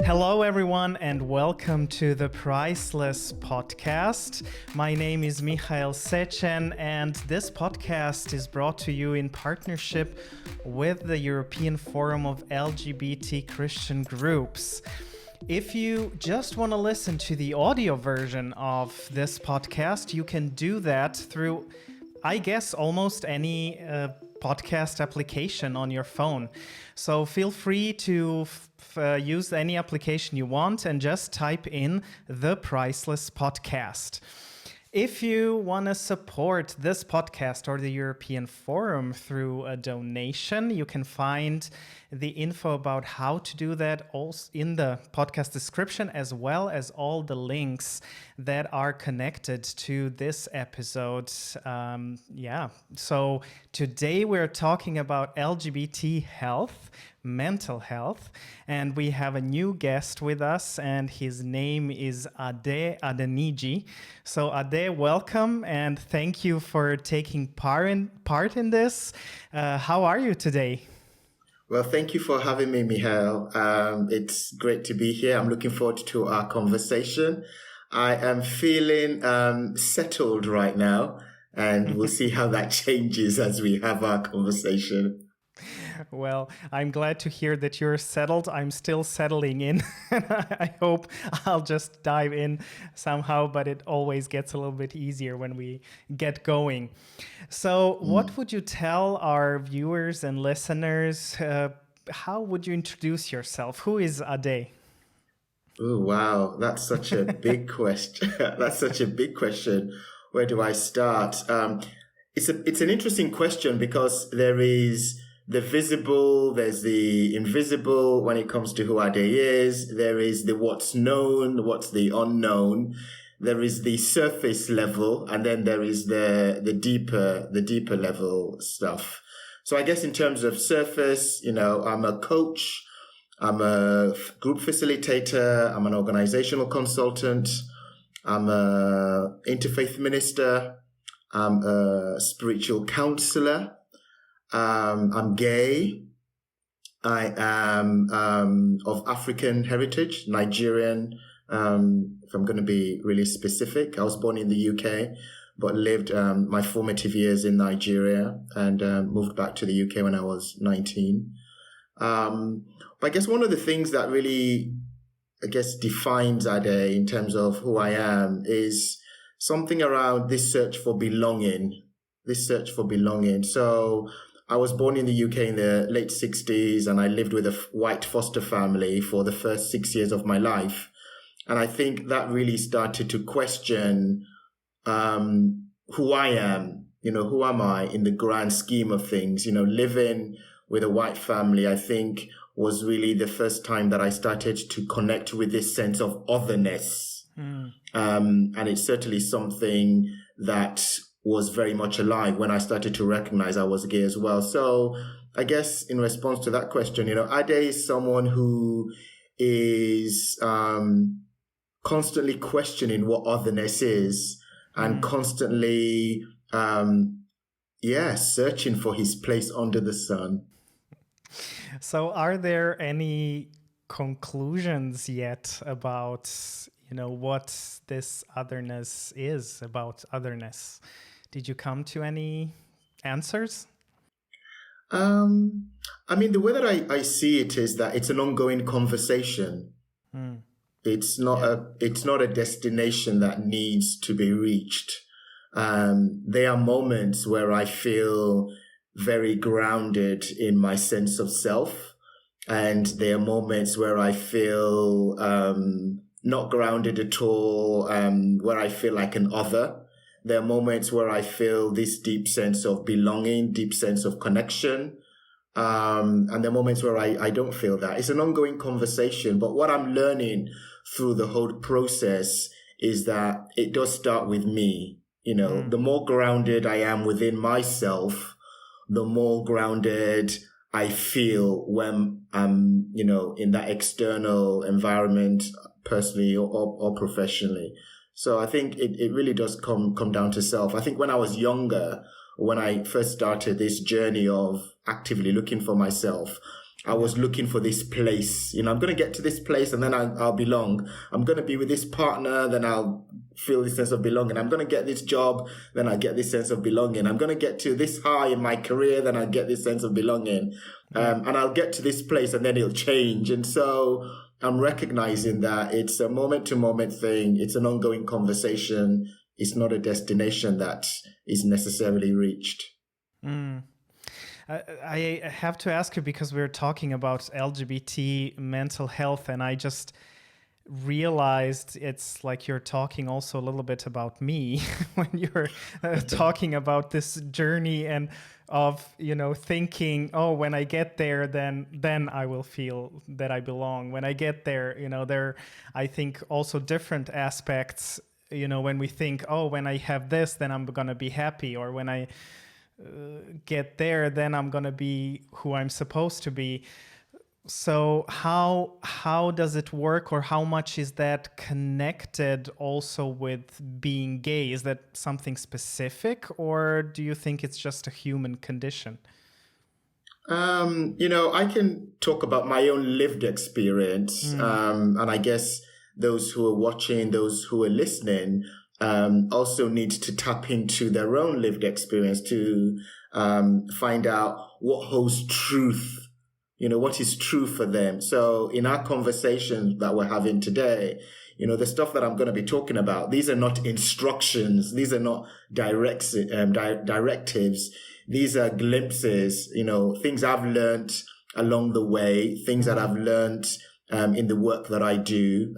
Hello, everyone, and welcome to the Priceless Podcast. My name is Michael Sechen, and this podcast is brought to you in partnership with the European Forum of LGBT Christian Groups. If you just want to listen to the audio version of this podcast, you can do that through, I guess, almost any podcast application on your phone. So feel free to use any application you want and just type in the Priceless Podcast. If you want to support this podcast or the European Forum through a donation, you can find the info about how to do that also in the podcast description, as well as all the links that are connected to this episode. So today we're talking about LGBT health, mental health, and we have a new guest with us, and his name is Ade Adeniji. So Ade, welcome, and thank you for taking part in this. How are you today? Well, thank you for having me, Michael. It's great to be here. I'm looking forward to our conversation. I am feeling settled right now, and we'll see how that changes as we have our conversation. Well, I'm glad to hear that you're settled. I'm still settling in. I hope I'll just dive in somehow, but it always gets a little bit easier when we get going. So what would you tell our viewers and listeners? How would you introduce yourself? Who is Ade? Oh, wow. That's such a big question. That's such a big question. Where do I start? It's an interesting question because there is the visible, there's the invisible when it comes to who Ade is. There is the what's known, what's the unknown. There is the surface level, and then there is the deeper level stuff. So I guess in terms of surface, I'm a coach, I'm a group facilitator, I'm an organizational consultant, I'm a interfaith minister, I'm a spiritual counselor. I'm gay. I am of African heritage, Nigerian. If I'm going to be really specific, I was born in the UK, but lived my formative years in Nigeria and moved back to the UK when I was 19. But I guess one of the things that really, defines Ade in terms of who I am is something around this search for belonging. So I was born in the UK in the late 60s, and I lived with a white foster family for the first 6 years of my life. And I think that really started to question who I am, who am I in the grand scheme of things? Living with a white family, I think, was really the first time that I started to connect with this sense of otherness. And it's certainly something that was very much alive when I started to recognize I was gay as well. So I guess in response to that question, Ade is someone who is constantly questioning what otherness is and constantly, searching for his place under the sun. So are there any conclusions yet about, what this otherness is, about otherness? Did you come to any answers? The way that I see it is that it's an ongoing conversation. It's not a destination that needs to be reached. There are moments where I feel very grounded in my sense of self, and there are moments where I feel not grounded at all, where I feel like an other. There are moments where I feel this deep sense of belonging, deep sense of connection. And there are moments where I don't feel that. It's an ongoing conversation. But what I'm learning through the whole process is that it does start with me. The more grounded I am within myself, the more grounded I feel when I'm, in that external environment, personally or professionally. So I think it really does come down to self. I think when I was younger, when I first started this journey of actively looking for myself, I was looking for this place. I'm going to get to this place and then I'll belong. I'm going to be with this partner, then I'll feel this sense of belonging. I'm going to get this job, then I get this sense of belonging. I'm going to get to this high in my career, then I get this sense of belonging. And I'll get to this place and then it'll change. And so I'm recognizing that it's a moment to moment thing. It's an ongoing conversation. It's not a destination that is necessarily reached. I have to ask you, because we're talking about LGBT mental health, and I just realized it's like you're talking also a little bit about me when you're talking about this journey and of, thinking, oh, when I get there, then I will feel that I belong. When I get there, there, I think also different aspects, when we think, oh, when I have this, then I'm going to be happy, or when I get there, then I'm gonna be who I'm supposed to be. So how does it work, or how much is that connected also with being gay? Is that something specific, or do you think it's just a human condition? I can talk about my own lived experience, and I guess those who are watching, those who are listening, also need to tap into their own lived experience to find out what holds truth, what is true for them. So in our conversation that we're having today, the stuff that I'm going to be talking about, these are not instructions. These are not directives. These are glimpses, things I've learned along the way, things that I've learned in the work that I do.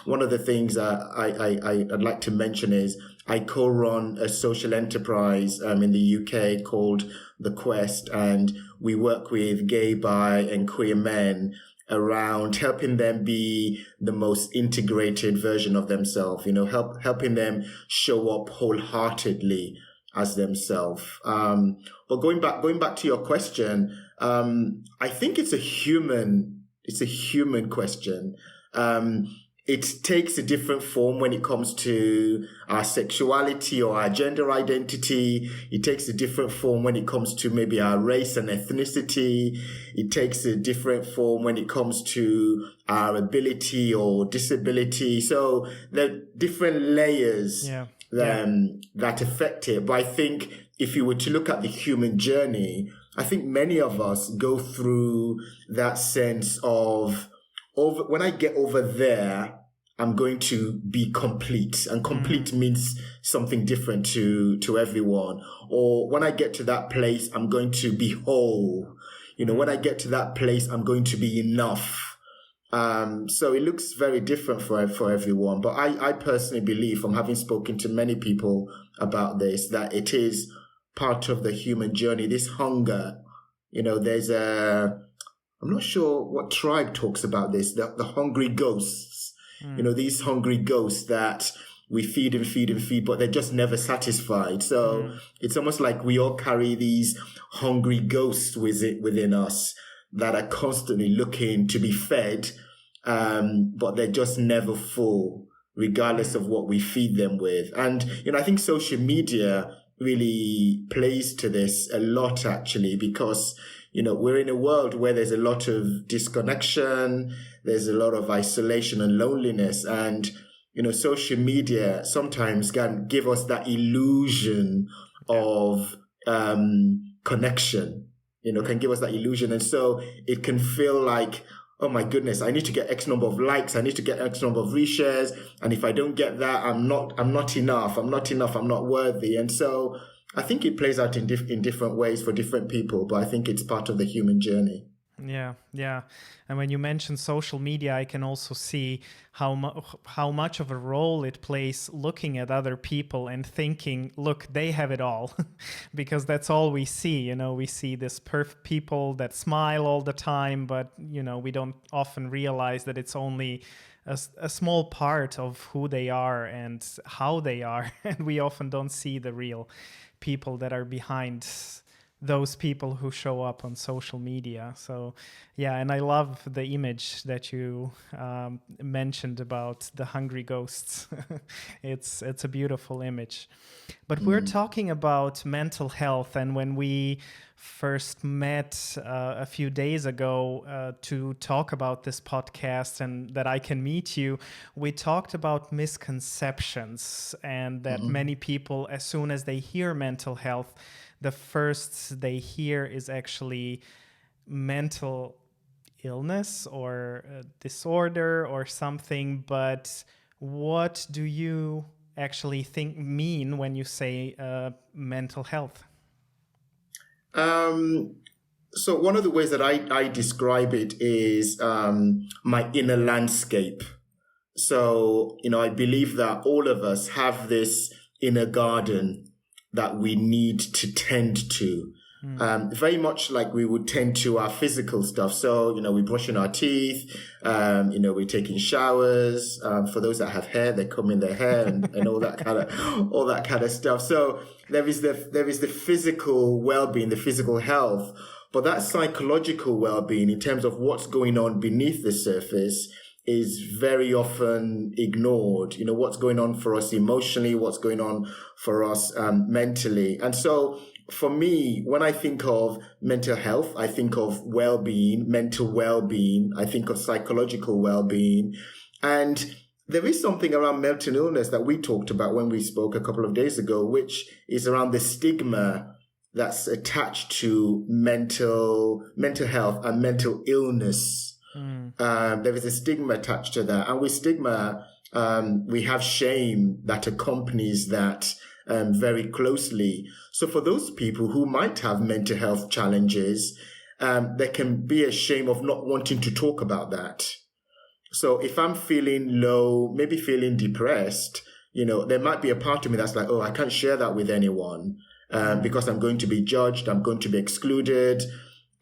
One of the things I'd like to mention is I co-run a social enterprise in the UK called The Quest, and we work with gay, bi, and queer men around helping them be the most integrated version of themselves, helping them show up wholeheartedly as themselves. But going back to your question, I think it's a human question. It takes a different form when it comes to our sexuality or our gender identity. It takes a different form when it comes to maybe our race and ethnicity. It takes a different form when it comes to our ability or disability. So there are different layers that affect it. But I think if you were to look at the human journey, I think many of us go through that sense of, when I get over there, I'm going to be complete. And complete means something different to everyone. Or when I get to that place, I'm going to be whole. When I get to that place, I'm going to be enough. So it looks very different for everyone. But I personally believe, from having spoken to many people about this, that it is part of the human journey. This hunger, there's I'm not sure what tribe talks about this, the hungry ghosts, these hungry ghosts that we feed and feed and feed, but they're just never satisfied. So it's almost like we all carry these hungry ghosts within us that are constantly looking to be fed, but they're just never full, regardless of what we feed them with. And, I think social media really plays to this a lot, actually, because we're in a world where there's a lot of disconnection, there's a lot of isolation and loneliness, and social media sometimes can give us that illusion of connection. Can give us that illusion, and so it can feel like, oh my goodness, I need to get X number of likes, I need to get X number of reshares, and if I don't get that, I'm not enough, I'm not worthy. And so I think it plays out in different ways for different people, but I think it's part of the human journey. Yeah. And when you mention social media, I can also see how much of a role it plays looking at other people and thinking, look, they have it all, because that's all we see. We see this perfect people that smile all the time, but we don't often realize that it's only a small part of who they are and how they are, and we often don't see the real people that are behind those people who show up on social media. So yeah, and I love the image that you mentioned about the hungry ghosts. It's a beautiful image. But we're talking about mental health, and when we first met a few days ago to talk about this podcast and that I can meet you, we talked about misconceptions, and that many people, as soon as they hear mental health, the first they hear is actually mental illness or disorder or something. But what do you actually mean when you say mental health? So one of the ways that I describe it is my inner landscape. So, I believe that all of us have this inner garden that we need to tend to. Very much like we would tend to our physical stuff. So, we're brushing our teeth, we're taking showers. For those that have hair, they comb in their hair and all that kind of stuff. So there is the physical well-being, the physical health, but that psychological well-being in terms of what's going on beneath the surface is very often ignored. What's going on for us emotionally, what's going on for us mentally. And so for me, when I think of mental health, I think of well-being, mental well-being. I think of psychological well-being. And there is something around mental illness that we talked about when we spoke a couple of days ago, which is around the stigma that's attached to mental health and mental illness. There is a stigma attached to that. And with stigma, we have shame that accompanies that very closely. So for those people who might have mental health challenges, there can be a shame of not wanting to talk about that. So if I'm feeling low, maybe feeling depressed, there might be a part of me that's like, oh, I can't share that with anyone because I'm going to be judged, I'm going to be excluded.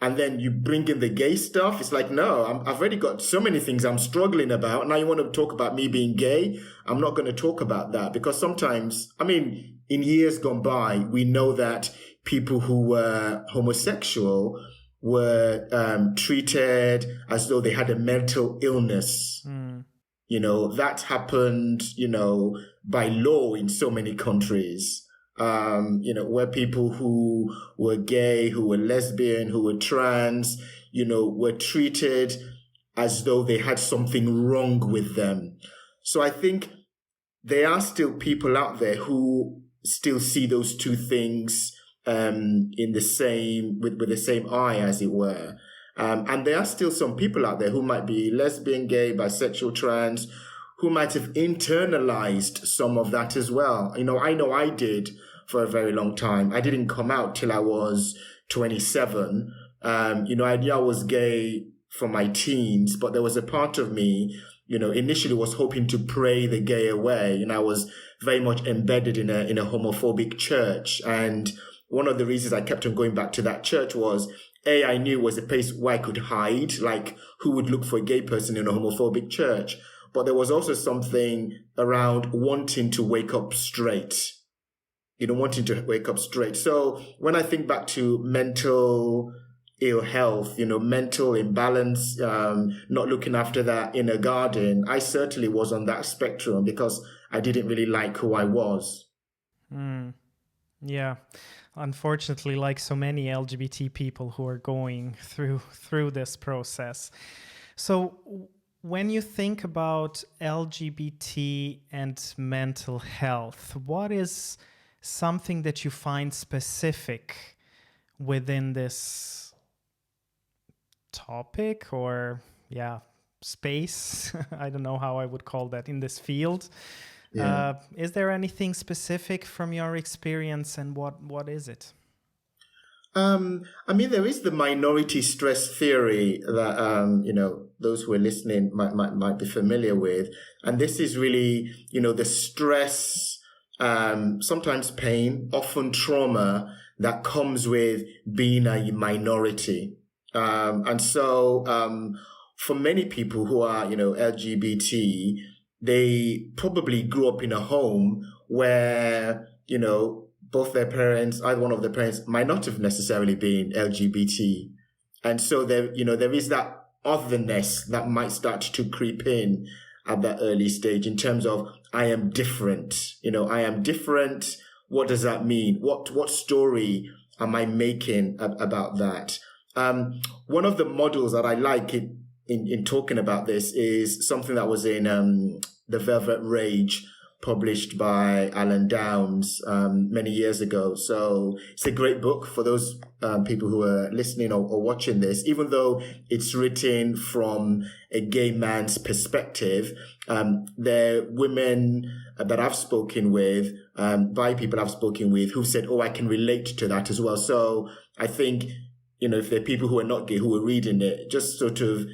And then you bring in the gay stuff. It's like, no, I've already got so many things I'm struggling about. Now you want to talk about me being gay? I'm not going to talk about that, because sometimes, in years gone by, we know that people who were homosexual were treated as though they had a mental illness. That happened, by law in so many countries. Where people who were gay, who were lesbian, who were trans, were treated as though they had something wrong with them. So I think there are still people out there who still see those two things in the same, with the same eye, as it were. And there are still some people out there who might be lesbian, gay, bisexual, trans, who might have internalized some of that as well. I know I did for a very long time. I didn't come out till I was 27. I knew I was gay for my teens, but there was a part of me, initially was hoping to pray the gay away. I was very much embedded in a homophobic church. And one of the reasons I kept on going back to that church was, I knew it was a place where I could hide, like who would look for a gay person in a homophobic church? But there was also something around wanting to wake up straight, wanting to wake up straight. So when I think back to mental ill health, mental imbalance, not looking after that inner garden, I certainly was on that spectrum because I didn't really like who I was. Yeah. Unfortunately, like so many LGBT people who are going through this process. So when you think about LGBT and mental health, what is something that you find specific within this topic or, space? I don't know how I would call that, in this field. Yeah. Is there anything specific from your experience, and what is it? There is the minority stress theory that, those who are listening might be familiar with. And this is really, the stress, sometimes pain, often trauma that comes with being a minority. And so, for many people who are, they probably grew up in a home where, both their parents, either one of their parents, might not have necessarily been LGBT. And so there is that otherness that might start to creep in at that early stage in terms of, I am different. I am different. What does that mean? What story am I making about that? One of the models that I like in talking about this is something that was in The Velvet Rage, published by Alan Downs many years ago. So it's a great book for those people who are listening or watching this. Even though it's written from a gay man's perspective, there are women that I've spoken with, bi people I've spoken with, who said, I can relate to that as well. So I think, if there are people who are not gay who are reading it, just sort of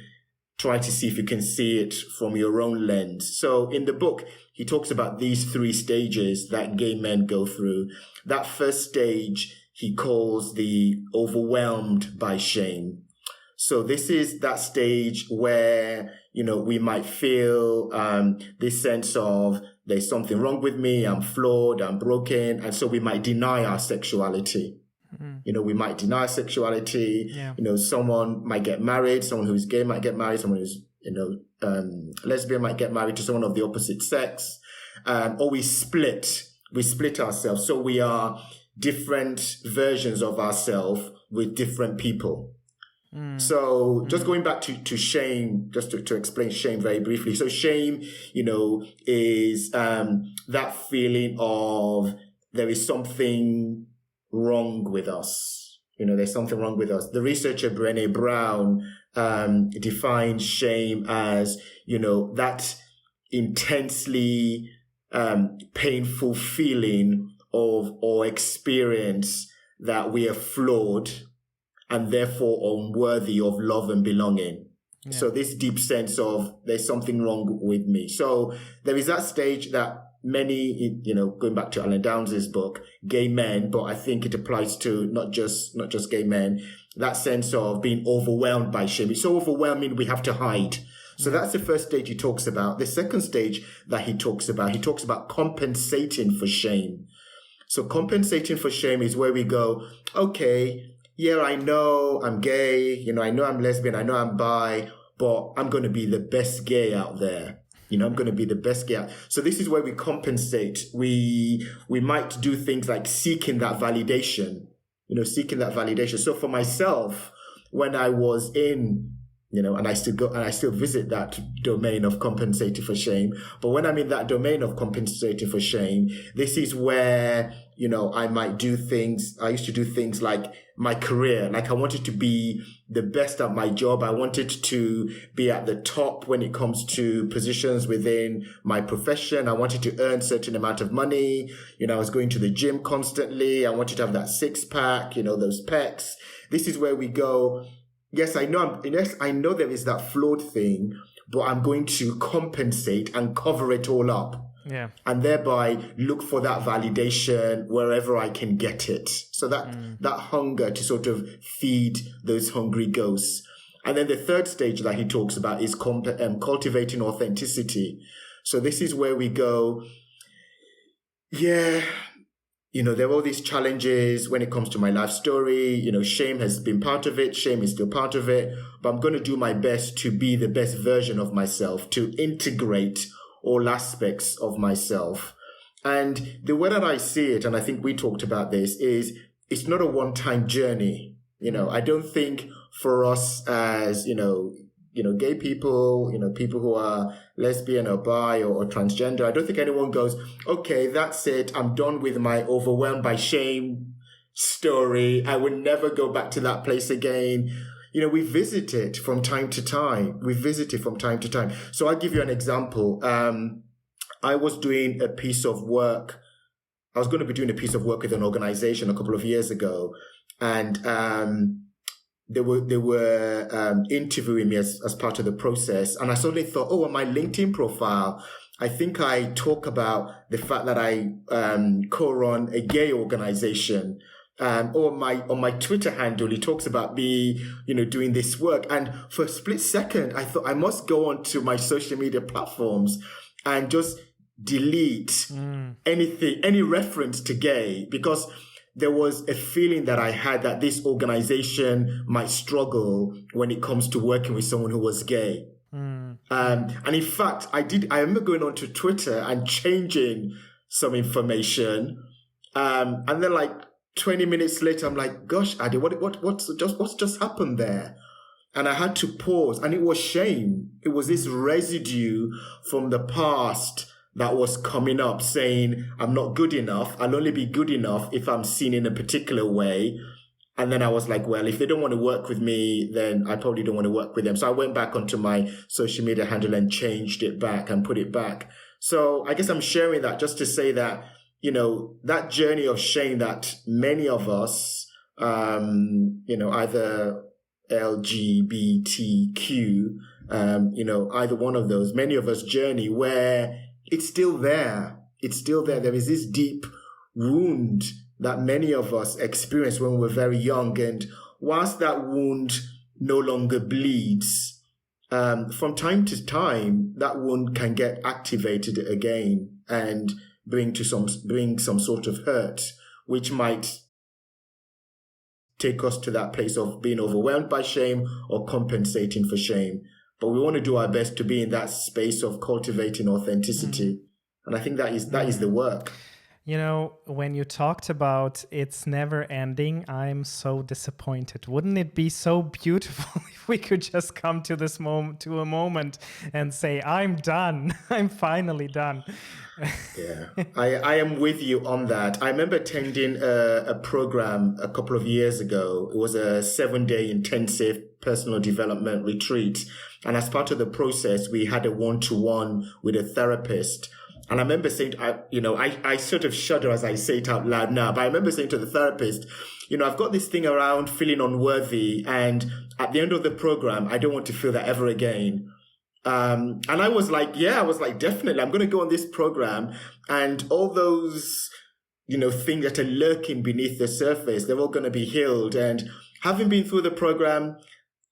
try to see if you can see it from your own lens. So in the book, he talks about these 3 stages that gay men go through. That first stage he calls the overwhelmed by shame. So this is that stage where, we might feel this sense of there's something wrong with me, I'm flawed, I'm broken. And so we might deny our sexuality. We might deny sexuality. Yeah. Someone might get married. Someone who's gay might get married. Someone who's, lesbian might get married to someone of the opposite sex. Or we split ourselves. So we are different versions of ourselves with different people. So just going back to shame, just to explain shame very briefly. So shame, is that feeling of there is something wrong with us. There's something wrong with us. The researcher Brené Brown defines shame as, that intensely painful feeling of or experience that we are flawed and therefore unworthy of love and belonging. Yeah. So this deep sense of there's something wrong with me. So there is that stage that many, going back to Alan Downs' book, gay men, but I think it applies to not just gay men, that sense of being overwhelmed by shame. It's so overwhelming we have to hide. So that's the first stage he talks about. The second stage that he talks about compensating for shame. So compensating for shame is where we go, okay, yeah, I know I'm gay, I know I'm lesbian, I know I'm bi, but I'm going to be the best gay out there. I'm going to be the best gay. So this is where we compensate. We might do things like seeking that validation. So for myself, when I was in, and I still visit that domain of compensating for shame. But when I'm in that domain of compensating for shame, this is where, I might do things. I used to do things like my career. Like I wanted to be the best at my job. I wanted to be at the top when it comes to positions within my profession. I wanted to earn a certain amount of money. I was going to the gym constantly. I wanted to have that 6-pack, those pecs. This is where we go, yes, I know there is that flawed thing, but I'm going to compensate and cover it all up. Yeah. And thereby look for that validation wherever I can get it. So that hunger to sort of feed those hungry ghosts. And then the third stage that he talks about is cultivating authenticity. So this is where we go, there are all these challenges when it comes to my life story. Shame has been part of it. Shame is still part of it. But I'm going to do my best to be the best version of myself, to integrate all aspects of myself. And the way that I see it, and I think we talked about this, is it's not a one-time journey. I don't think for us as, gay people, people who are lesbian or bi or transgender, I don't think anyone goes, okay, that's it. I'm done with my overwhelmed by shame story. I would never go back to that place again. We visit it from time to time. So I'll give you an example. I was doing a piece of work. I was going to be doing a piece of work with an organization a couple of years ago. And, they were interviewing me as part of the process. And I suddenly thought, on my LinkedIn profile, I think I talk about the fact that I co-run a gay organization. Or on my Twitter handle, he talks about me, doing this work. And for a split second, I thought I must go on to my social media platforms and just delete anything, any reference to gay, because there was a feeling that I had that this organization might struggle when it comes to working with someone who was gay. And in fact, I remember going onto Twitter and changing some information. And then like 20 minutes later, I'm like, gosh, Adi, what's just happened there? And I had to pause, and it was shame. It was this residue from the past that was coming up saying, I'm not good enough. I'll only be good enough if I'm seen in a particular way. And then I was like, well, if they don't want to work with me, then I probably don't want to work with them. So I went back onto my social media handle and changed it back and put it back. So I guess I'm sharing that just to say that, you know, that journey of shame that many of us, you know, either LGBTQ, you know, either one of those, many of us journey where it's still there. It's still there. There is this deep wound that many of us experience when we're very young. And whilst that wound no longer bleeds, from time to time, that wound can get activated again and bring some sort of hurt, which might take us to that place of being overwhelmed by shame or compensating for shame. But we want to do our best to be in that space of cultivating authenticity. And I think that is the work. You know, when you talked about it's never ending, I'm so disappointed. Wouldn't it be so beautiful if we could just come to this moment, to a moment and say, I'm done. I'm finally done. Yeah, I am with you on that. I remember attending a program a couple of years ago. It was a 7-day intensive personal development retreat. And as part of the process, we had a one-to-one with a therapist. And I remember saying, I sort of shudder as I say it out loud now, but I remember saying to the therapist, you know, I've got this thing around feeling unworthy. And at the end of the program, I don't want to feel that ever again. And I was like, definitely, I'm going to go on this program, and all those, you know, things that are lurking beneath the surface, they're all going to be healed. And having been through the program,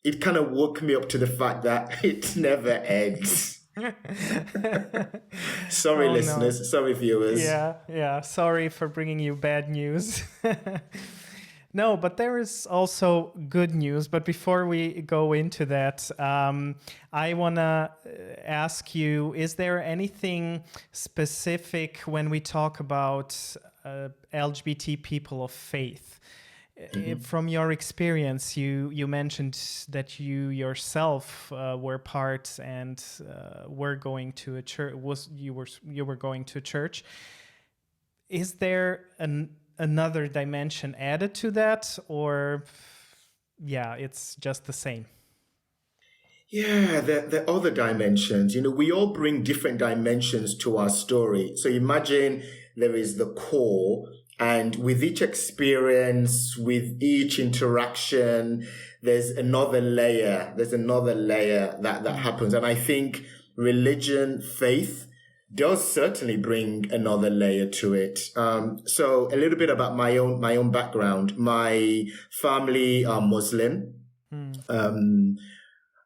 it kind of woke me up to the fact that it never ends. Sorry, listeners. No. Sorry, viewers. Yeah. Sorry for bringing you bad news. No, but there is also good news. But before we go into that, I want to ask you, is there anything specific when we talk about LGBT people of faith? Mm-hmm. From your experience, you mentioned that you yourself were part and were going to a church. You were going to church. Is there another dimension added to that, or it's just the same? Yeah, the other dimensions. You know, we all bring different dimensions to our story. So imagine there is the core. And with each experience, with each interaction, there's another layer. That happens. And I think religion, faith, does certainly bring another layer to it. So a little bit about my own background. My family are Muslim.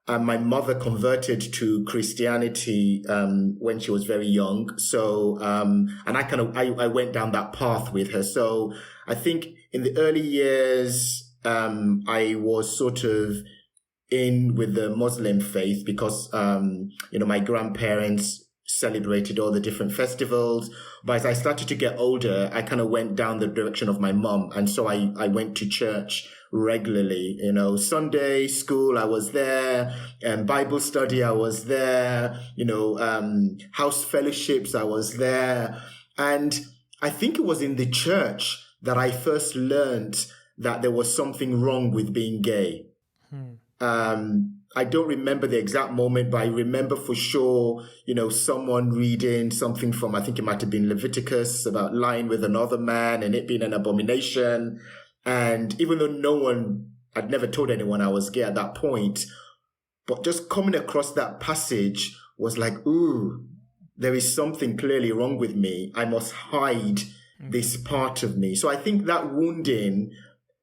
And my mother converted to Christianity when she was very young. So, and I went down that path with her. So I think in the early years, I was sort of in with the Muslim faith because, my grandparents celebrated all the different festivals. But as I started to get older, I kind of went down the direction of my mum. And so I went to church regularly, Sunday school, I was there, and Bible study, I was there, house fellowships, I was there. And I think it was in the church that I first learned that there was something wrong with being gay. I don't remember the exact moment, but I remember for sure, someone reading something from, I think it might have been Leviticus, about lying with another man and it being an abomination. And even though I'd never told anyone I was gay at that point, but just coming across that passage was like, ooh, there is something clearly wrong with me. I must hide this part of me. So I think that wounding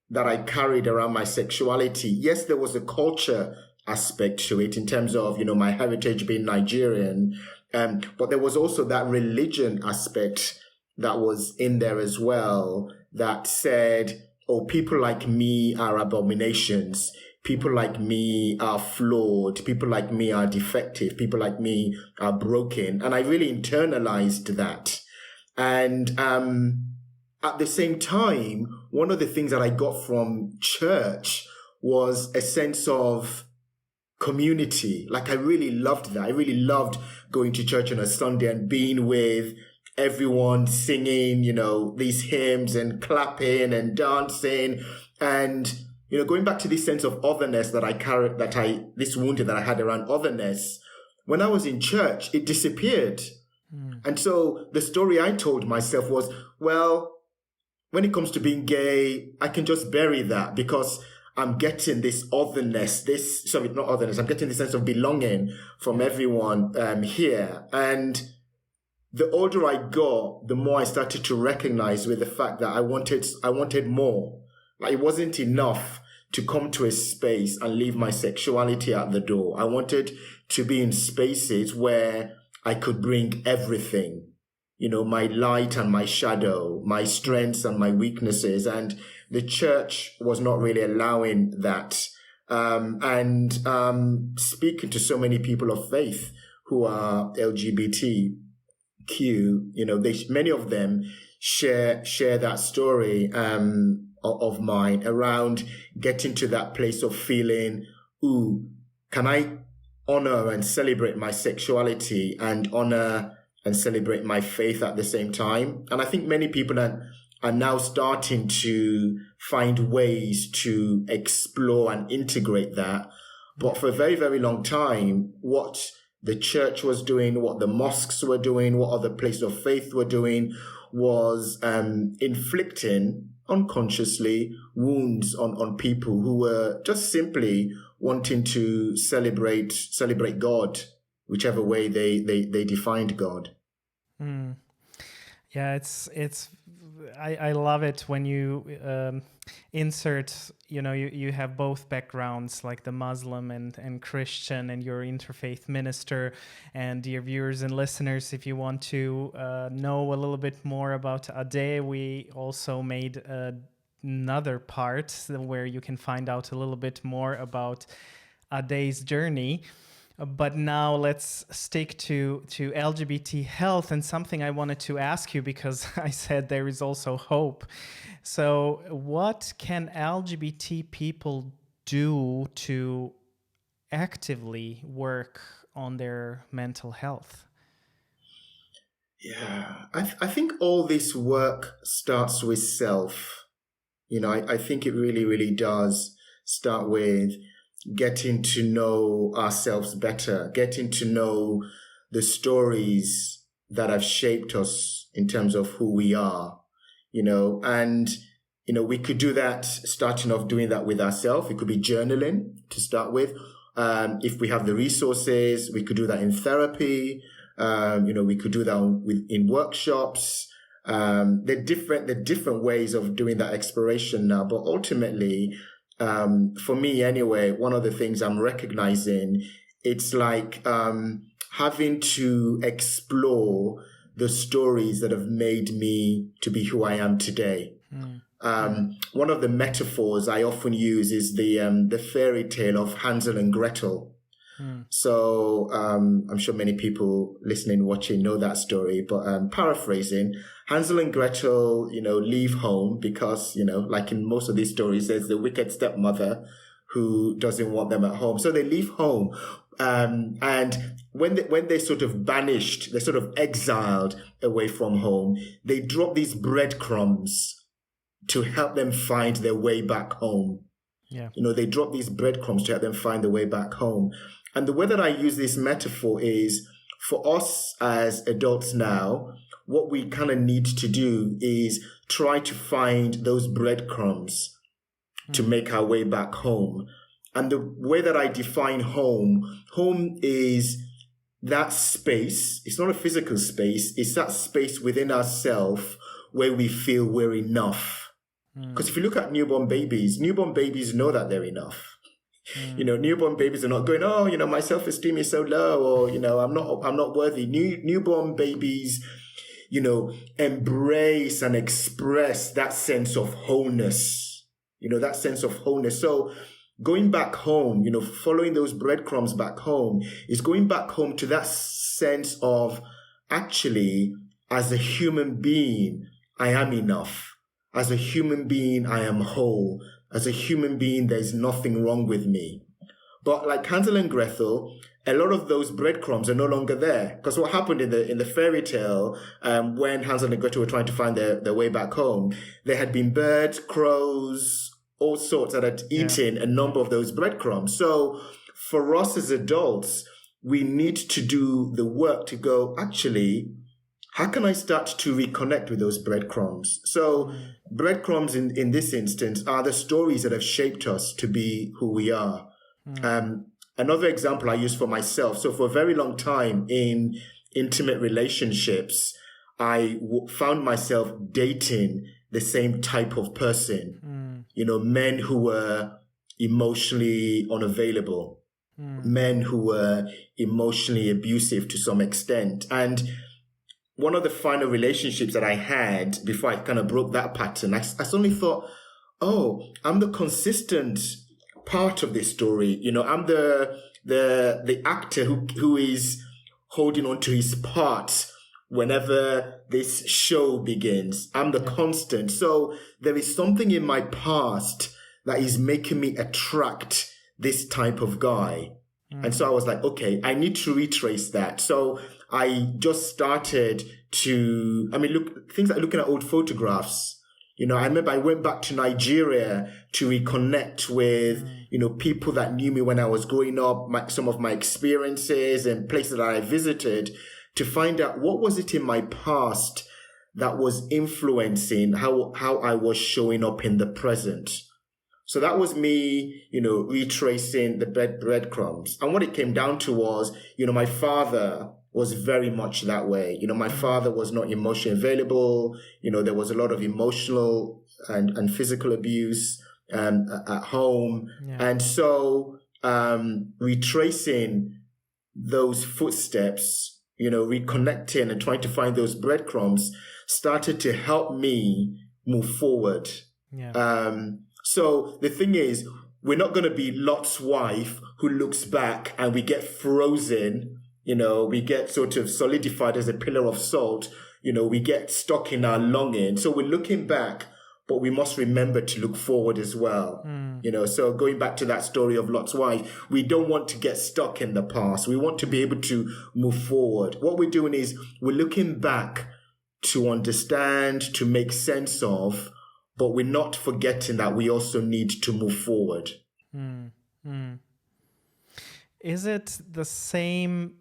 that I carried around my sexuality, yes, there was a culture aspect to it in terms of, my heritage being Nigerian. But there was also that religion aspect that was in there as well that said, oh, people like me are abominations. People like me are flawed. People like me are defective. People like me are broken. And I really internalized that. And at the same time, one of the things that I got from church was a sense of community. Like I really loved that. I really loved going to church on a Sunday and being with everyone singing, these hymns and clapping and dancing and, going back to this sense of otherness that I carried, this wound that I had around otherness. When I was in church, it disappeared. And so the story I told myself was, well, when it comes to being gay, I can just bury that because I'm getting this otherness, I'm getting this sense of belonging from everyone here. And the older I got, the more I started to recognize with the fact that I wanted more. Like it wasn't enough to come to a space and leave my sexuality at the door. I wanted to be in spaces where I could bring everything, my light and my shadow, my strengths and my weaknesses. And the church was not really allowing that. Speaking to so many people of faith who are LGBTQ, many of them share that story of mine around getting to that place of feeling, ooh, can I honor and celebrate my sexuality and honor and celebrate my faith at the same time? And I think many people are now starting to find ways to explore and integrate that. But for a very, very long time, what the church was doing, what the mosques were doing, what other places of faith were doing was inflicting unconsciously wounds on people who were just simply wanting to celebrate God, whichever way they defined God. Yeah, I love it when you insert, you have both backgrounds, like the Muslim and Christian, and you're interfaith minister. And dear viewers and listeners, if you want to know a little bit more about Ade, we also made another part where you can find out a little bit more about Ade's journey. But now let's stick to LGBT health, and something I wanted to ask you, because I said there is also hope. So what can LGBT people do to actively work on their mental health? Yeah, I think all this work starts with self. I think it really, really does start with getting to know ourselves better, getting to know the stories that have shaped us in terms of who we are, and, we could do that, starting off doing that with ourselves. It could be journaling to start with. If we have the resources, we could do that in therapy. We could do that in workshops. There are different ways of doing that exploration now, but ultimately, for me anyway, one of the things I'm recognizing, it's like having to explore the stories that have made me to be who I am today. One of the metaphors I often use is the fairy tale of Hansel and Gretel. So I'm sure many people listening, watching know that story, but paraphrasing, Hansel and Gretel, leave home because, like in most of these stories, there's the wicked stepmother who doesn't want them at home. So they leave home. And when they're sort of banished, they're sort of exiled away from home, they drop these breadcrumbs to help them find their way back home. Yeah. They drop these breadcrumbs to help them find their way back home. And the way that I use this metaphor is, for us as adults now, what we kind of need to do is try to find those breadcrumbs to make our way back home. And the way that I define home is that space. It's not a physical space. It's that space within ourselves where we feel we're enough. Because if you look at newborn babies know that they're enough. Newborn babies are not going, oh, my self-esteem is so low, or, I'm not worthy. Newborn babies, embrace and express that sense of wholeness, that sense of wholeness. So going back home, following those breadcrumbs back home is going back home to that sense of actually, as a human being, I am enough. As a human being, I am whole. As a human being, there's nothing wrong with me. But like Hansel and Gretel, a lot of those breadcrumbs are no longer there. Because what happened in the fairy tale, when Hansel and Gretel were trying to find their way back home, there had been birds, crows, all sorts that had eaten a number of those breadcrumbs. So for us as adults, we need to do the work to go, actually, how can I start to reconnect with those breadcrumbs? So breadcrumbs in this instance are the stories that have shaped us to be who we are. Another example I use for myself. So for a very long time in intimate relationships, I found myself dating the same type of person. Men who were emotionally unavailable, men who were emotionally abusive to some extent. And one of the final relationships that I had before I kind of broke that pattern, I suddenly thought, oh, I'm the consistent part of this story. I'm the actor who is holding on to his part whenever this show begins. I'm the constant. So there is something in my past that is making me attract this type of guy. And so I was like, okay, I need to retrace that. So I just started to, things like looking at old photographs. I remember I went back to Nigeria to reconnect with, people that knew me when I was growing up, some of my experiences and places that I visited, to find out what was it in my past that was influencing how I was showing up in the present. So that was me, retracing the breadcrumbs. And what it came down to was, my father was very much that way. My father was not emotionally available. There was a lot of emotional and physical abuse at home. Yeah. And so retracing those footsteps, reconnecting and trying to find those breadcrumbs started to help me move forward. Yeah. So the thing is, we're not going to be Lot's wife who looks back and we get frozen. We get sort of solidified as a pillar of salt. We get stuck in our longing. So we're looking back, but we must remember to look forward as well. So going back to that story of Lot's wife, we don't want to get stuck in the past. We want to be able to move forward. What we're doing is we're looking back to understand, to make sense of, but we're not forgetting that we also need to move forward. Is it the same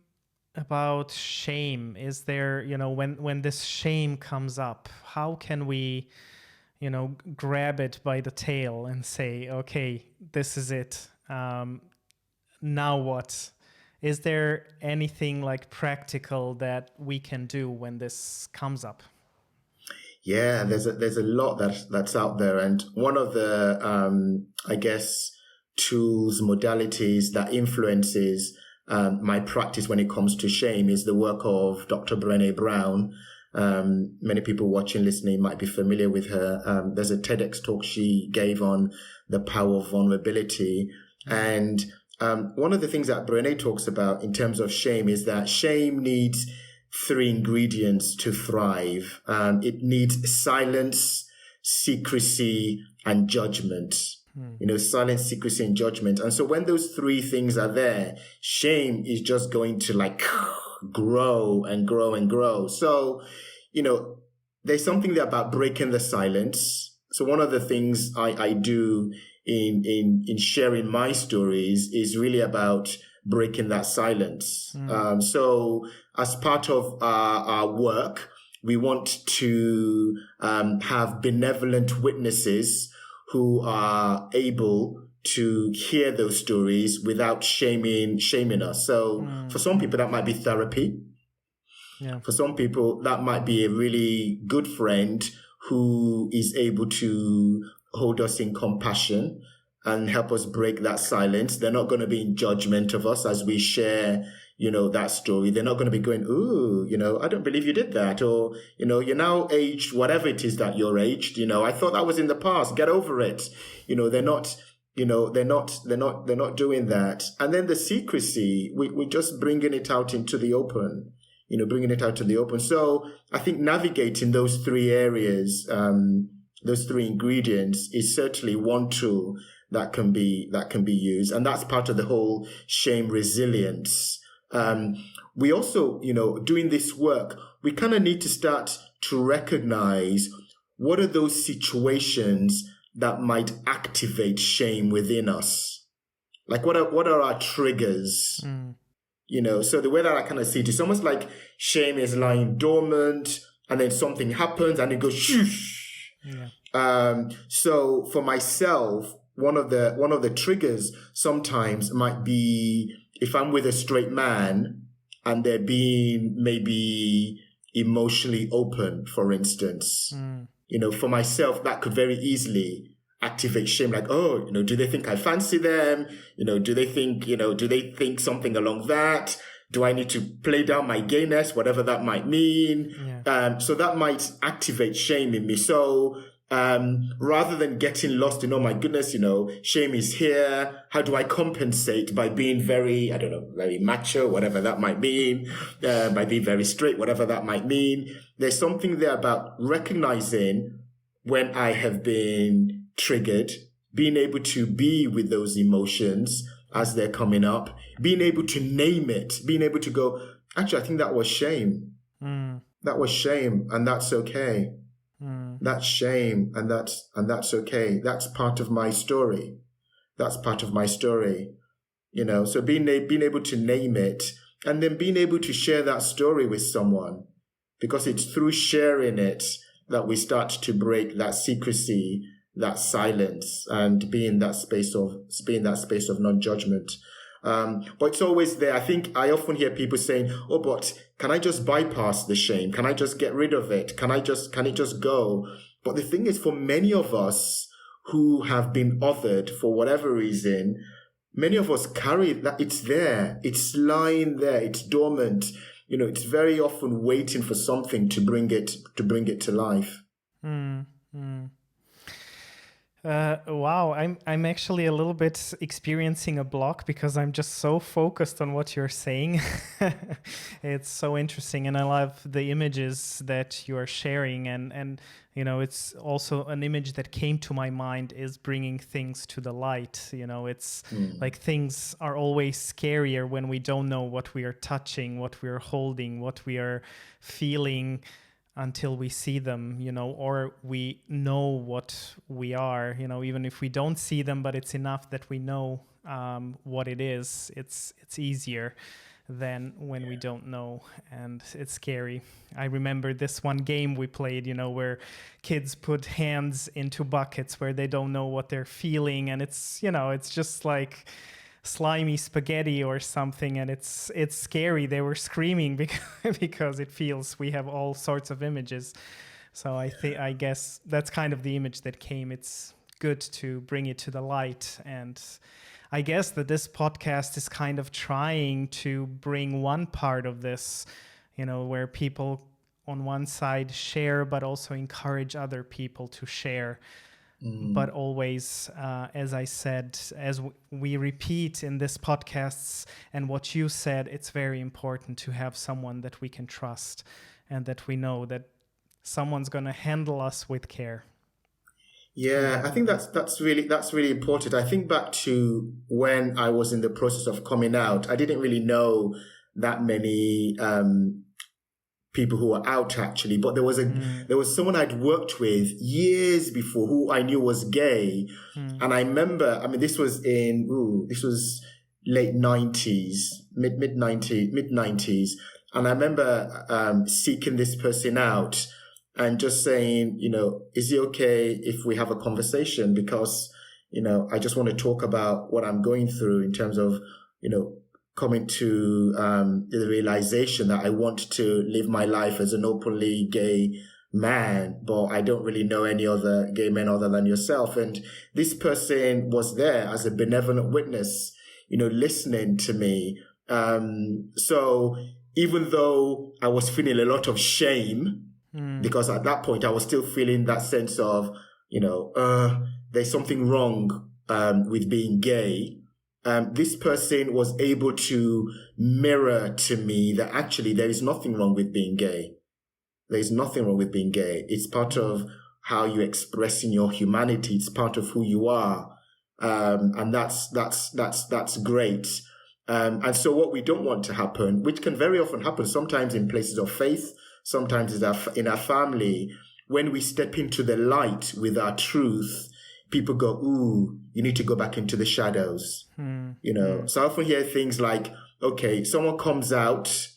about shame? Is there, when this shame comes up, how can we, grab it by the tail and say, okay, this is it. Now what? Is there anything like practical that we can do when this comes up? Yeah, there's a lot that's out there. And one of the, tools, modalities that influences my practice when it comes to shame is the work of Dr. Brené Brown. Many people watching, listening might be familiar with her. There's a TEDx talk she gave on the power of vulnerability. And one of the things that Brené talks about in terms of shame is that shame needs 3 ingredients to thrive. It needs silence, secrecy, and judgment. Silence, secrecy, and judgment. And so when those 3 things are there, shame is just going to grow and grow and grow. So, there's something there about breaking the silence. So one of the things I do in sharing my stories is really about breaking that silence. So as part of our work, we want to have benevolent witnesses who are able to hear those stories without shaming us. So for some people, that might be therapy. Yeah. For some people, that might be a really good friend who is able to hold us in compassion. and help us break that silence. They're not going to be in judgment of us as we share, that story. They're not going to be going, ooh, I don't believe you did that. Or, you're now aged, whatever it is that you're aged. I thought that was in the past. Get over it. They're not, they're not doing that. And then the secrecy, we're just bringing it out into the open, bringing it out to the open. So I think navigating those three areas, those three ingredients is certainly one tool that can be used. And that's part of the whole shame resilience. We also, doing this work, we kind of need to start to recognize what are those situations that might activate shame within us. Like what are our triggers? So the way that I kind of see it is almost like shame is lying dormant and then something happens and it goes shoosh. Yeah. So for myself, one of the triggers sometimes might be if I'm with a straight man and they're being maybe emotionally open, for instance, for myself, that could very easily activate shame. Like, oh, do they think I fancy them? Do they think something along that? Do I need to play down my gayness, whatever that might mean? Yeah. So that might activate shame in me. So, rather than getting lost in, oh my goodness, shame is here. How do I compensate by being very, very macho, whatever that might mean, by being very straight, whatever that might mean. There's something there about recognizing when I have been triggered, being able to be with those emotions as they're coming up, being able to name it, being able to go, actually, I think that was shame. That was shame, and that's okay. That's shame, and that's okay. That's part of my story. That's part of my story. So being able to name it and then being able to share that story with someone, because it's through sharing it that we start to break that secrecy, that silence, and be in that space of non-judgment. But it's always there. I think I often hear people saying, oh, but can I just bypass the shame? Can I just get rid of it? Can it just go? But the thing is, for many of us who have been othered for whatever reason, many of us carry that. It's there. It's lying there. It's dormant. It's very often waiting for something to bring it to life. Wow, I'm actually a little bit experiencing a block because I'm just so focused on what you're saying. It's so interesting, and I love the images that you are sharing, and it's also an image that came to my mind is bringing things to the light. It's like things are always scarier when we don't know what we are touching, what we are holding, what we are feeling, until we see them, or we know what we are, even if we don't see them, but it's enough that we know what it is. It's easier than when we don't know, and it's scary. I remember this one game we played, where kids put hands into buckets where they don't know what they're feeling, and it's just like slimy spaghetti or something, and it's scary. They were screaming because it feels, we have all sorts of images. So I guess that's kind of the image that came. It's good to bring it to the light, and I guess that this podcast is kind of trying to bring one part of this, where people on one side share but also encourage other people to share. But always, as I said, as we repeat in this podcasts and what you said, it's very important to have someone that we can trust and that we know that someone's going to handle us with care. Yeah, I think that's really important. I think back to when I was in the process of coming out. I didn't really know that many people who were out, actually, but there was someone I'd worked with years before who I knew was gay, and I remember, this was late 90s, mid 90s, and I remember seeking this person out and just saying, is it okay if we have a conversation, because I just want to talk about what I'm going through in terms of coming to the realization that I want to live my life as an openly gay man, but I don't really know any other gay men other than yourself. And this person was there as a benevolent witness, listening to me. So even though I was feeling a lot of shame, because at that point I was still feeling that sense of, there's something wrong with being gay. This person was able to mirror to me that actually there is nothing wrong with being gay. There is nothing wrong with being gay. It's part of how you express in your humanity. It's part of who you are. And that's great. And so what we don't want to happen, which can very often happen sometimes in places of faith, sometimes in our family, when we step into the light with our truth, people go, ooh, you need to go back into the shadows. So I often hear things like, okay, someone comes out,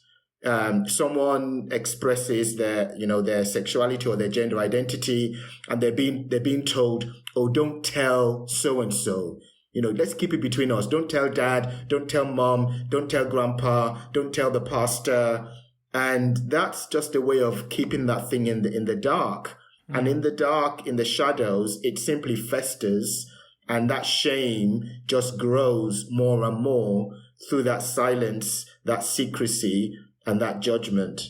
someone expresses their sexuality or their gender identity, and they're being told, oh, don't tell so-and-so. Let's keep it between us. Don't tell dad, don't tell mom, don't tell grandpa, don't tell the pastor. And that's just a way of keeping that thing in the dark. And in the dark, in the shadows, it simply festers, and that shame just grows more and more through that silence, that secrecy, and that judgment.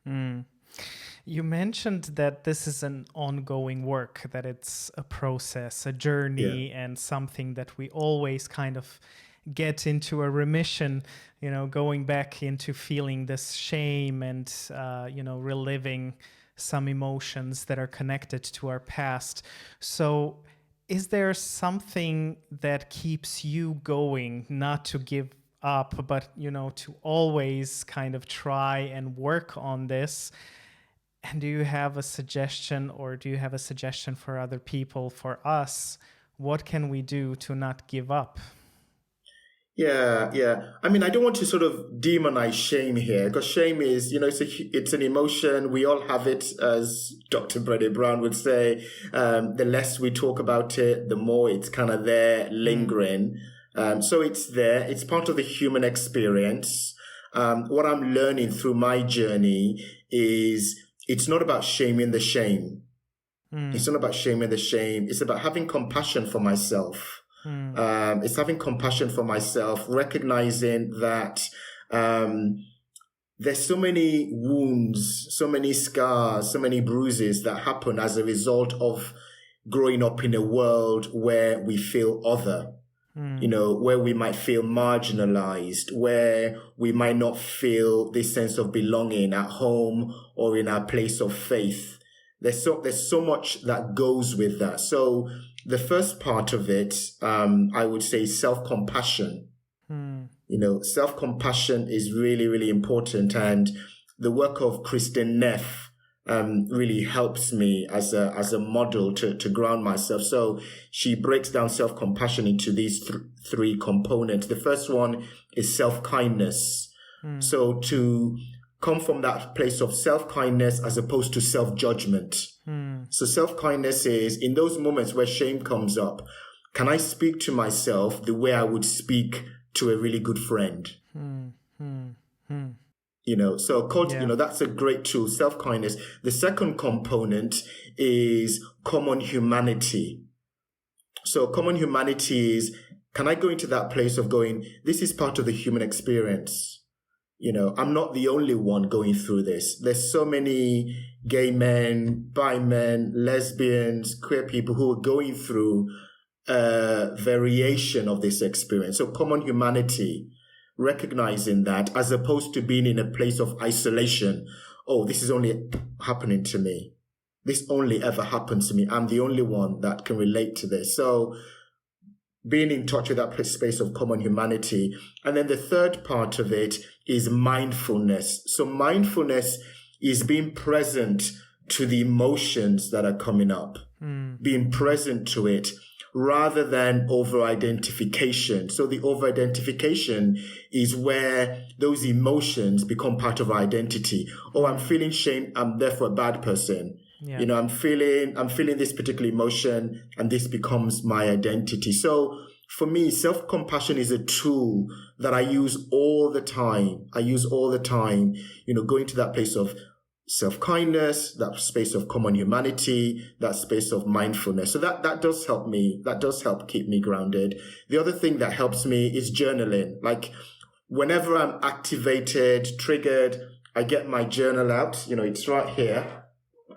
You mentioned that this is an ongoing work, that it's a process, a journey, and something that we always kind of get into a remission, going back into feeling this shame and, reliving some emotions that are connected to our past. So is there something that keeps you going, not to give up, but, to always kind of try and work on this? And do you have a suggestion for other people, for us? What can we do to not give up? Yeah. I mean, I don't want to sort of demonize shame here, because shame is, it's an emotion. We all have it, as Dr. Brené Brown would say. The less we talk about it, the more it's kind of there lingering. So it's there. It's part of the human experience. What I'm learning through my journey is it's not about shaming the shame. It's not about shaming the shame. It's about having compassion for myself. It's having compassion for myself, recognizing that there's so many wounds, so many scars, so many bruises that happen as a result of growing up in a world where we feel other, where we might feel marginalized, where we might not feel this sense of belonging at home or in our place of faith. There's so much that goes with that. So the first part of it, I would say self-compassion. Self-compassion is really, really important. And the work of Kristen Neff really helps me as a model to ground myself. So she breaks down self-compassion into these three components. The first one is self-kindness. So to come from that place of self-kindness as opposed to self-judgment. So self-kindness is in those moments where shame comes up, can I speak to myself the way I would speak to a really good friend? That's a great tool, self-kindness. The second component is common humanity. So common humanity is, can I go into that place of going, this is part of the human experience? I'm not the only one going through this. There's so many gay men, bi men, lesbians, queer people who are going through a variation of this experience. So common humanity, recognizing that as opposed to being in a place of isolation. Oh, this is only happening to me. This only ever happens to me. I'm the only one that can relate to this. So being in touch with that space of common humanity. And then the third part of it is mindfulness. So mindfulness is being present to the emotions that are coming up, being present to it rather than over-identification. So the over-identification is where those emotions become part of our identity. Oh, I'm feeling shame, I'm therefore a bad person. Yeah. I'm feeling this particular emotion and this becomes my identity. So for me, self-compassion is a tool that I use all the time. Going to that place of, self-kindness, that space of common humanity, that space of mindfulness. So that does help me. That does help keep me grounded. The other thing that helps me is journaling. Like whenever I'm activated, triggered, I get my journal out. It's right here.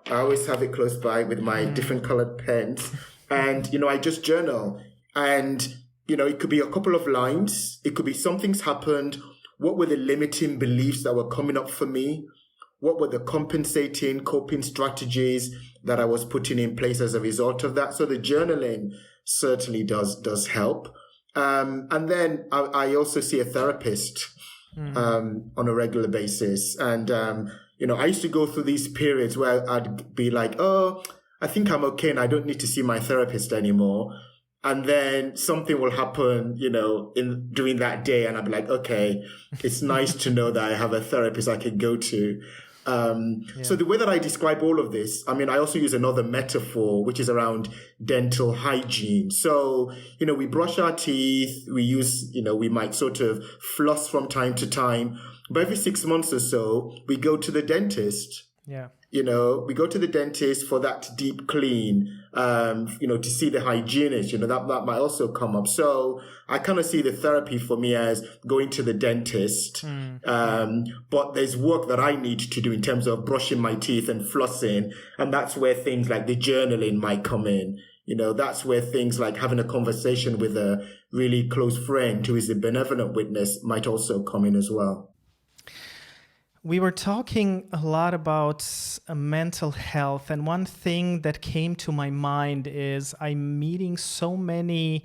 I always have it close by with my different colored pens. And, I just journal. And, it could be a couple of lines. It could be something's happened. What were the limiting beliefs that were coming up for me? What were the compensating, coping strategies that I was putting in place as a result of that? So the journaling certainly does help. And then I also see a therapist on a regular basis. And, I used to go through these periods where I'd be like, oh, I think I'm okay and I don't need to see my therapist anymore. And then something will happen, during that day. And I'll be like, okay, it's nice to know that I have a therapist I can go to. So the way that I describe all of this, I also use another metaphor, which is around dental hygiene. So, we brush our teeth, we use, we might sort of floss from time to time, but every 6 months or so, we go to the dentist. Yeah. We go to the dentist for that deep clean, to see the hygienist, that might also come up. So I kind of see the therapy for me as going to the dentist. But there's work that I need to do in terms of brushing my teeth and flossing. And that's where things like the journaling might come in. That's where things like having a conversation with a really close friend who is a benevolent witness might also come in as well. We were talking a lot about mental health, and one thing that came to my mind is I'm meeting so many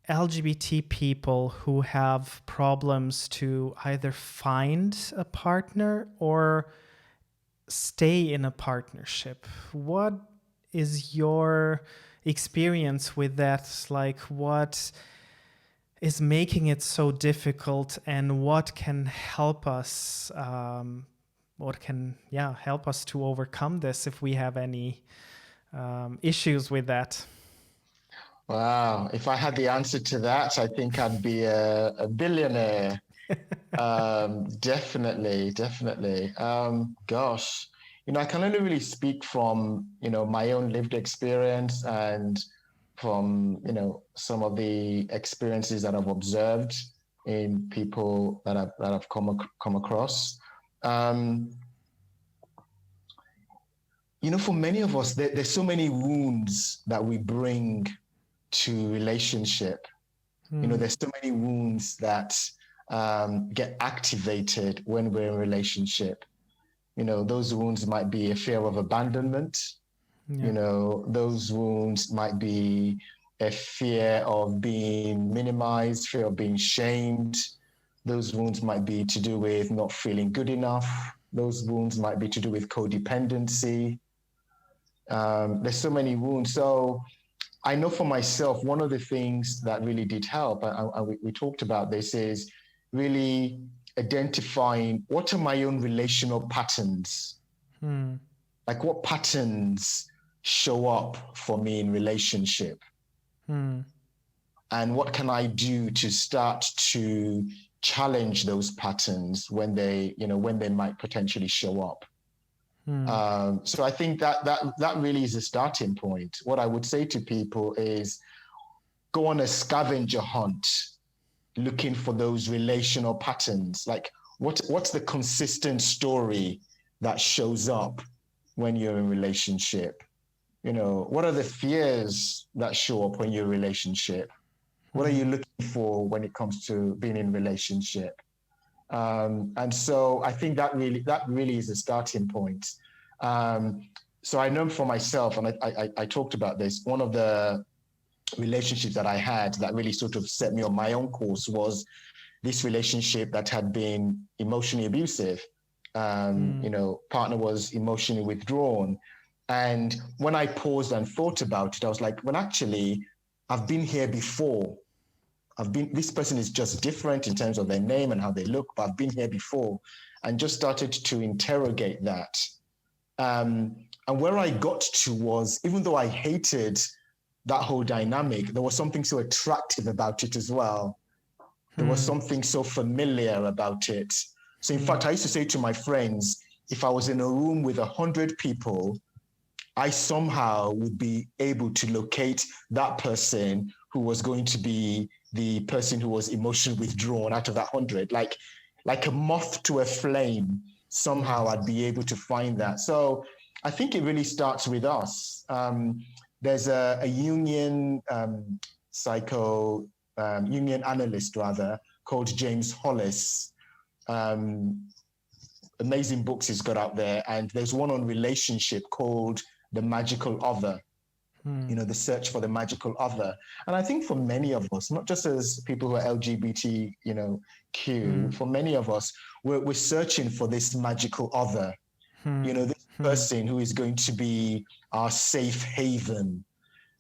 LGBT people who have problems to either find a partner or stay in a partnership. What is your experience with that? Like, what is making it so difficult, and what can help us help us to overcome this if we have any issues with that? Wow, if I had the answer to that, I think I'd be a billionaire. Definitely. Gosh, I can only really speak from my own lived experience and from some of the experiences that I've observed in people that I've come across. For many of us, there's so many wounds that we bring to relationship. There's so many wounds that get activated when we're in a relationship. Those wounds might be a fear of abandonment. Those wounds might be a fear of being minimized, fear of being shamed. Those wounds might be to do with not feeling good enough. Those wounds might be to do with codependency. There's so many wounds. So I know for myself, one of the things that really did help, and we talked about this, is really identifying what are my own relational patterns. Like what patterns show up for me in relationship, and what can I do to start to challenge those patterns when they might potentially show up. So I think that really is a starting point. What I would say to people is go on a scavenger hunt, looking for those relational patterns. Like what's the consistent story that shows up when you're in relationship? What are the fears that show up when you're in relationship? What are you looking for when it comes to being in relationship? And so I think that really is a starting point. So I know for myself, and I talked about this, one of the relationships that I had that really sort of set me on my own course was this relationship that had been emotionally abusive. Partner was emotionally withdrawn. And when I paused and thought about it, I was like, well, actually, I've been here before. This person is just different in terms of their name and how they look, but I've been here before, and just started to interrogate that. And where I got to was, even though I hated that whole dynamic, there was something so attractive about it as well. There was something so familiar about it. So in fact, I used to say to my friends, if I was in a room with 100 people, I somehow would be able to locate that person who was going to be the person who was emotionally withdrawn out of that 100. Like a moth to a flame, somehow I'd be able to find that. So I think it really starts with us. There's a union union analyst rather, called James Hollis. Amazing books he's got out there. And there's one on relationship called The Magical Other. The search for the magical other. And I think for many of us, not just as people who are LGBT, for many of us, we're searching for this magical other, this person who is going to be our safe haven,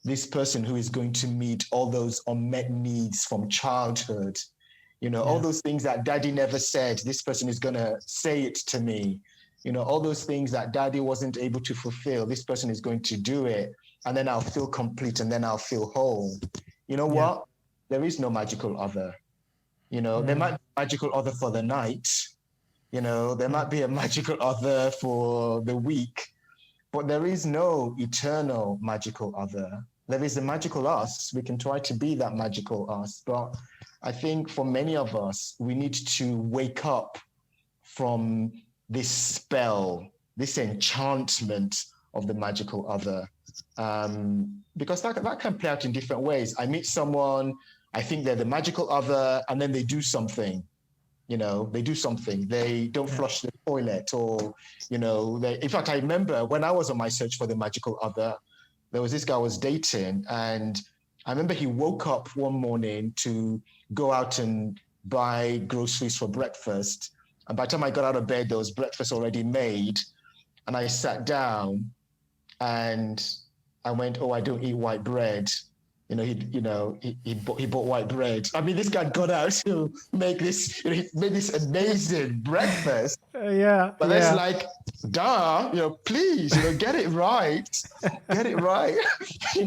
this person who is going to meet all those unmet needs from childhood, all those things that daddy never said, this person is going to say it to me. All those things that daddy wasn't able to fulfill, this person is going to do it. And then I'll feel complete and then I'll feel whole. What? There is no magical other. There might be a magical other for the night. There might be a magical other for the week, but there is no eternal magical other. There is a magical us. We can try to be that magical us. But I think for many of us, we need to wake up from this spell, this enchantment of the magical other. Because that can play out in different ways. I meet someone, I think they're the magical other, and then they do something. They do something. They don't flush the toilet, or, in fact, I remember when I was on my search for the magical other, there was this guy I was dating, and I remember he woke up one morning to go out and buy groceries for breakfast. And by the time I got out of bed, there was breakfast already made. And I sat down and I went, I don't eat white bread. He bought white bread. I mean, this guy got out to make this, he made this amazing breakfast. But it's like, please, get it right. Get it right. He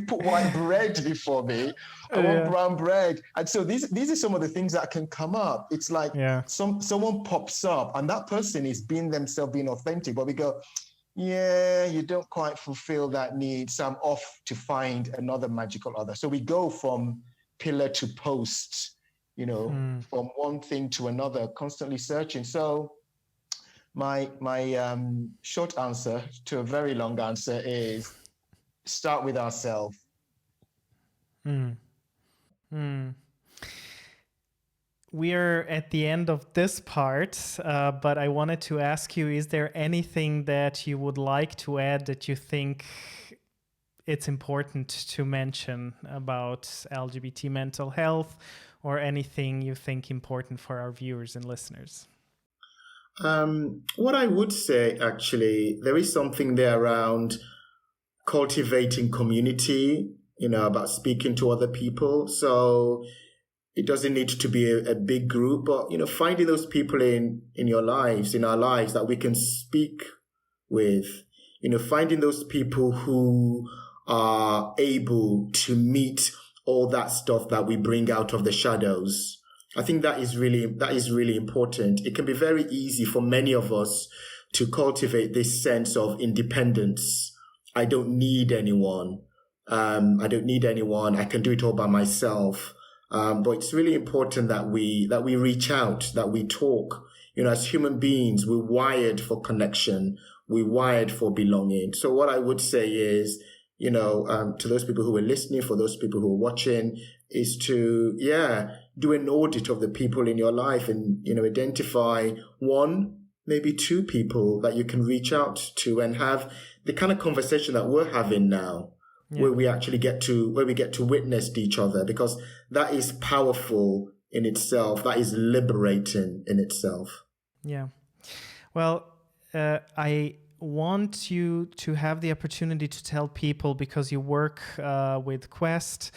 put white bread before me. I want brown bread. And so these are some of the things that can come up. It's like someone pops up and that person is being themselves, being authentic, but we go, you don't quite fulfill that need, so I'm off to find another magical other. So we go from pillar to post, from one thing to another, constantly searching. So my short answer to a very long answer is start with ourselves. We're at the end of this part, but I wanted to ask you, is there anything that you would like to add that you think it's important to mention about LGBT mental health, or anything you think important for our viewers and listeners? What I would say, actually, there is something there around cultivating community, about speaking to other people. So it doesn't need to be a big group, but, finding those people in your lives, in our lives, that we can speak with, finding those people who are able to meet all that stuff that we bring out of the shadows. I think that is really important. It can be very easy for many of us to cultivate this sense of independence. I don't need anyone. I can do it all by myself. But it's really important that we reach out, that we talk. As human beings, we're wired for connection. We're wired for belonging. So what I would say is, to those people who are listening, for those people who are watching, is to, do an audit of the people in your life and, identify one, maybe two people that you can reach out to and have the kind of conversation that we're having now. Where we actually get to witness each other, because that is powerful in itself. That is liberating in itself. Yeah. Well, I want you to have the opportunity to tell people, because you work with Quest.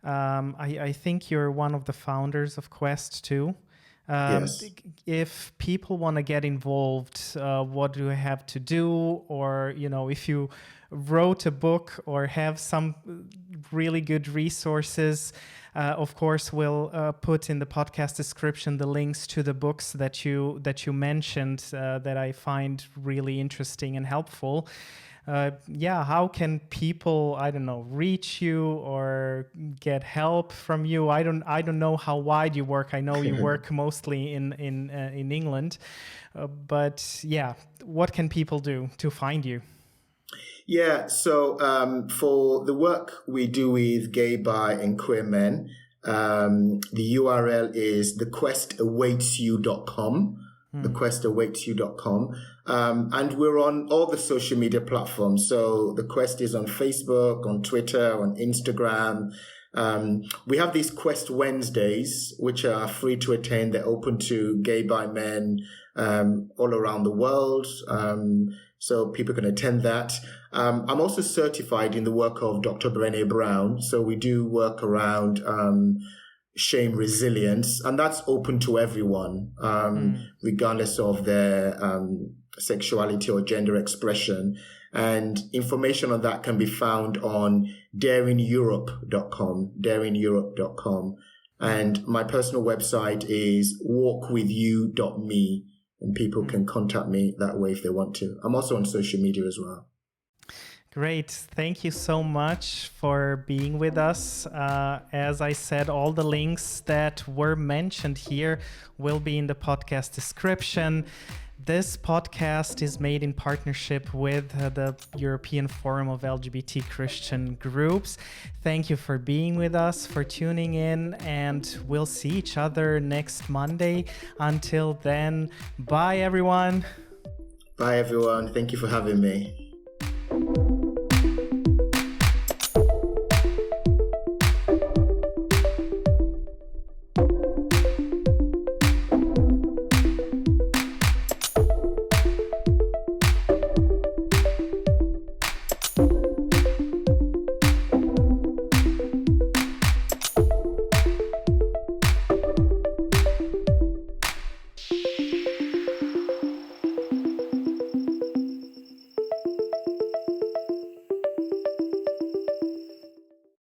I think you're one of the founders of Quest too. Yes. If people want to get involved, what do I have to do? Or, if you wrote a book or have some really good resources, Of course, we'll put in the podcast description the links to the books that you mentioned that I find really interesting and helpful. How can people, I don't know, reach you or get help from you? I don't know how wide you work. I know you work mostly in England, but yeah, what can people do to find you? Yeah, so for the work we do with gay, bi, and queer men, the URL is thequestawaitsyou.com. thequestawaitsyou.com. And we're on all the social media platforms. So the Quest is on Facebook, on Twitter, on Instagram. We have these Quest Wednesdays, which are free to attend. They're open to gay, bi men all around the world. So people can attend that. I'm also certified in the work of Dr. Brené Brown. So we do work around shame resilience, and that's open to everyone, regardless of their sexuality or gender expression. And information on that can be found on daringeurope.com. And my personal website is walkwithyou.me, and people can contact me that way if they want to. I'm also on social media as well. Great. Thank you so much for being with us. As I said, all the links that were mentioned here will be in the podcast description. This podcast is made in partnership with the European Forum of LGBT Christian Groups. Thank you for being with us, for tuning in, and we'll see each other next Monday. Until then, bye everyone. Bye everyone. Thank you for having me.